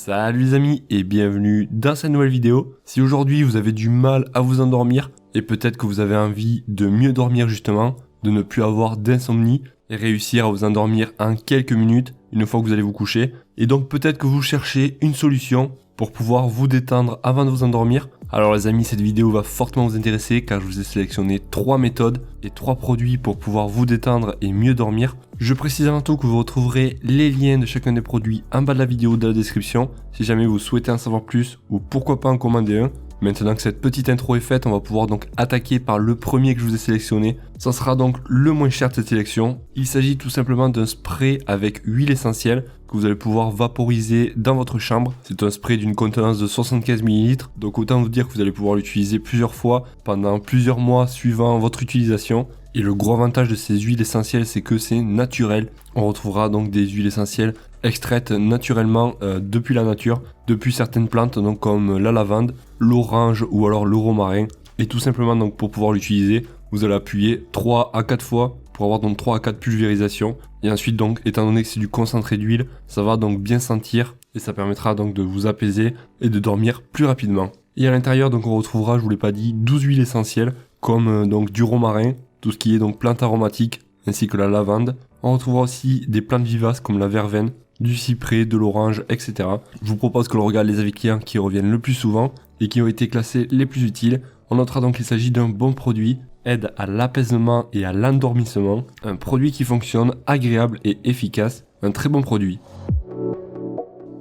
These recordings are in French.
Salut les amis et bienvenue dans cette nouvelle vidéo. Si aujourd'hui vous avez du mal à vous endormir et peut-être que vous avez envie de mieux dormir justement, de ne plus avoir d'insomnie et réussir à vous endormir en quelques minutes une fois que vous allez vous coucher, et donc peut-être que vous cherchez une solution pour pouvoir vous détendre avant de vous endormir, alors les amis, cette vidéo va fortement vous intéresser car je vous ai sélectionné 3 méthodes et 3 produits pour pouvoir vous détendre et mieux dormir. Je précise avant tout que vous retrouverez les liens de chacun des produits en bas de la vidéo dans la description si jamais vous souhaitez en savoir plus ou pourquoi pas en commander un. Maintenant que cette petite intro est faite, on va pouvoir donc attaquer par le premier que je vous ai sélectionné. Ça sera donc le moins cher de cette sélection. Il s'agit tout simplement d'un spray avec huile essentielle que vous allez pouvoir vaporiser dans votre chambre. C'est un spray d'une contenance de 75 ml, donc autant vous dire que vous allez pouvoir l'utiliser plusieurs fois pendant plusieurs mois suivant votre utilisation. Et le gros avantage de ces huiles essentielles, c'est que c'est naturel. On retrouvera donc des huiles essentielles extraites naturellement depuis la nature, depuis certaines plantes donc comme la lavande, l'orange ou alors le romarin. Et tout simplement donc pour pouvoir l'utiliser, vous allez appuyer 3 à 4 fois pour avoir donc 3 à 4 pulvérisations. Et ensuite donc, étant donné que c'est du concentré d'huile, ça va donc bien sentir et ça permettra donc de vous apaiser et de dormir plus rapidement. Et à l'intérieur donc on retrouvera, je vous l'ai pas dit, 12 huiles essentielles comme donc du romarin, tout ce qui est donc plantes aromatiques ainsi que la lavande. On retrouvera aussi des plantes vivaces comme la verveine, du cyprès, de l'orange, etc. Je vous propose que l'on regarde les avis clients qui reviennent le plus souvent et qui ont été classés les plus utiles. On notera donc qu'il s'agit d'un bon produit, aide à l'apaisement et à l'endormissement, un produit qui fonctionne, agréable et efficace, un très bon produit.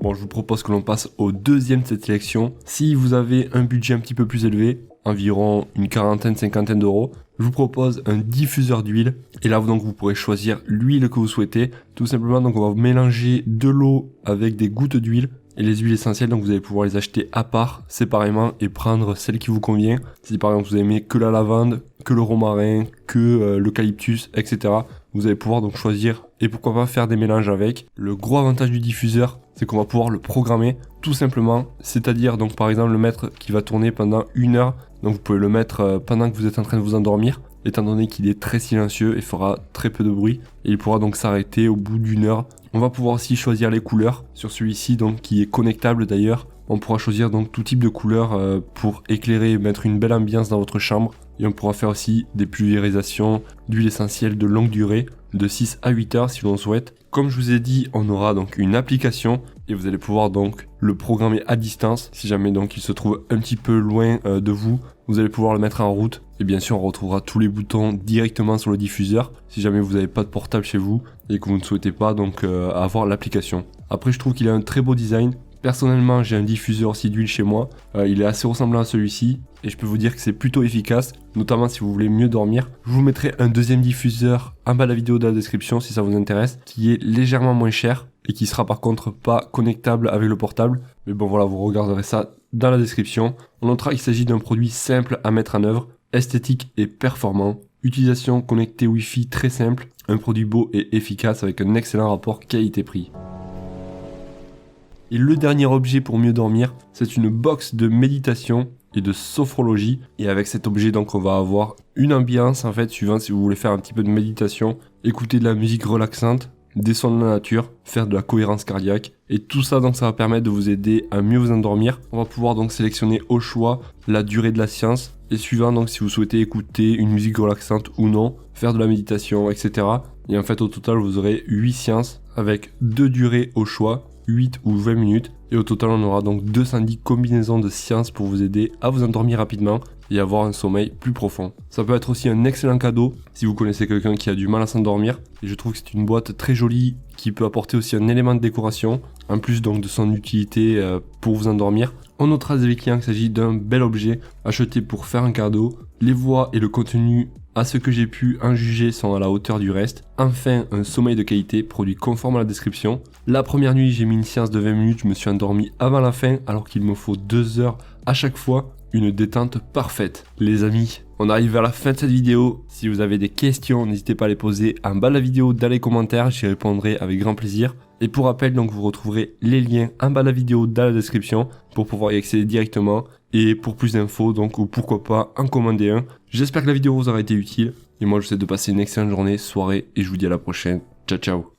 Bon, je vous propose que l'on passe au deuxième de cette sélection. Si vous avez un budget un petit peu plus élevé, environ une quarantaine, cinquantaine d'euros, je vous propose un diffuseur d'huile. Et là, donc, vous pourrez choisir l'huile que vous souhaitez. Tout simplement, donc, on va mélanger de l'eau avec des gouttes d'huile. Et les huiles essentielles, donc vous allez pouvoir les acheter à part, séparément, et prendre celle qui vous convient. Si par exemple vous aimez que la lavande, que le romarin, que l'eucalyptus, etc. Vous allez pouvoir donc choisir et pourquoi pas faire des mélanges avec. Le gros avantage du diffuseur, c'est qu'on va pouvoir le programmer tout simplement. C'est-à-dire donc par exemple le mettre qui va tourner pendant 1 heure. Donc vous pouvez le mettre pendant que vous êtes en train de vous endormir. Étant donné qu'il est très silencieux et fera très peu de bruit. Et il pourra donc s'arrêter au bout d'1 heure. On va pouvoir aussi choisir les couleurs sur celui-ci donc qui est connectable d'ailleurs. On pourra choisir donc tout type de couleurs pour éclairer et mettre une belle ambiance dans votre chambre. Et on pourra faire aussi des pulvérisations d'huile essentielle de longue durée, de 6 à 8 heures si l'on souhaite. Comme je vous ai dit, on aura donc une application et vous allez pouvoir donc le programmer à distance. Si jamais donc il se trouve un petit peu loin de vous, vous allez pouvoir le mettre en route. Et bien sûr, on retrouvera tous les boutons directement sur le diffuseur si jamais vous n'avez pas de portable chez vous et que vous ne souhaitez pas donc avoir l'application. Après, je trouve qu'il a un très beau design. Personnellement, j'ai un diffuseur aussi d'huile chez moi. Il est assez ressemblant à celui-ci et je peux vous dire que c'est plutôt efficace, notamment si vous voulez mieux dormir. Je vous mettrai un deuxième diffuseur en bas de la vidéo dans la description si ça vous intéresse, qui est légèrement moins cher et qui sera par contre pas connectable avec le portable. Mais bon voilà, vous regarderez ça dans la description. On notera qu'il s'agit d'un produit simple à mettre en œuvre, esthétique et performant. Utilisation connectée Wi-Fi très simple, un produit beau et efficace avec un excellent rapport qualité-prix. Et le dernier objet pour mieux dormir, c'est une box de méditation et de sophrologie. Et avec cet objet, donc, on va avoir une ambiance, en fait, suivant si vous voulez faire un petit peu de méditation, écouter de la musique relaxante, des sons de la nature, faire de la cohérence cardiaque. Et tout ça, donc, ça va permettre de vous aider à mieux vous endormir. On va pouvoir donc sélectionner au choix la durée de la séance. Et suivant, donc, si vous souhaitez écouter une musique relaxante ou non, faire de la méditation, etc. Et en fait, au total, vous aurez 8 séances avec 2 durées au choix. 8 ou 20 minutes et au total on aura donc 210 combinaisons de séances pour vous aider à vous endormir rapidement et avoir un sommeil plus profond. Ça peut être aussi un excellent cadeau si vous connaissez quelqu'un qui a du mal à s'endormir et je trouve que c'est une boîte très jolie qui peut apporter aussi un élément de décoration en plus donc de son utilité pour vous endormir. On notera des clients qu'il s'agit d'un bel objet acheté pour faire un cadeau. Les voix et le contenu à ce que j'ai pu en juger sont à la hauteur du reste. Enfin, un sommeil de qualité, produit conforme à la description. La première nuit, j'ai mis une séance de 20 minutes, je me suis endormi avant la fin alors qu'il me faut 2 heures à chaque fois. Une détente parfaite. Les amis, on arrive vers la fin de cette vidéo. Si vous avez des questions, n'hésitez pas à les poser en bas de la vidéo dans les commentaires, j'y répondrai avec grand plaisir. Et pour rappel, donc vous retrouverez les liens en bas de la vidéo dans la description pour pouvoir y accéder directement. Et pour plus d'infos, donc, ou pourquoi pas en commander un. J'espère que la vidéo vous aura été utile. Et moi, je vous souhaite de passer une excellente journée, soirée, et je vous dis à la prochaine. Ciao, ciao.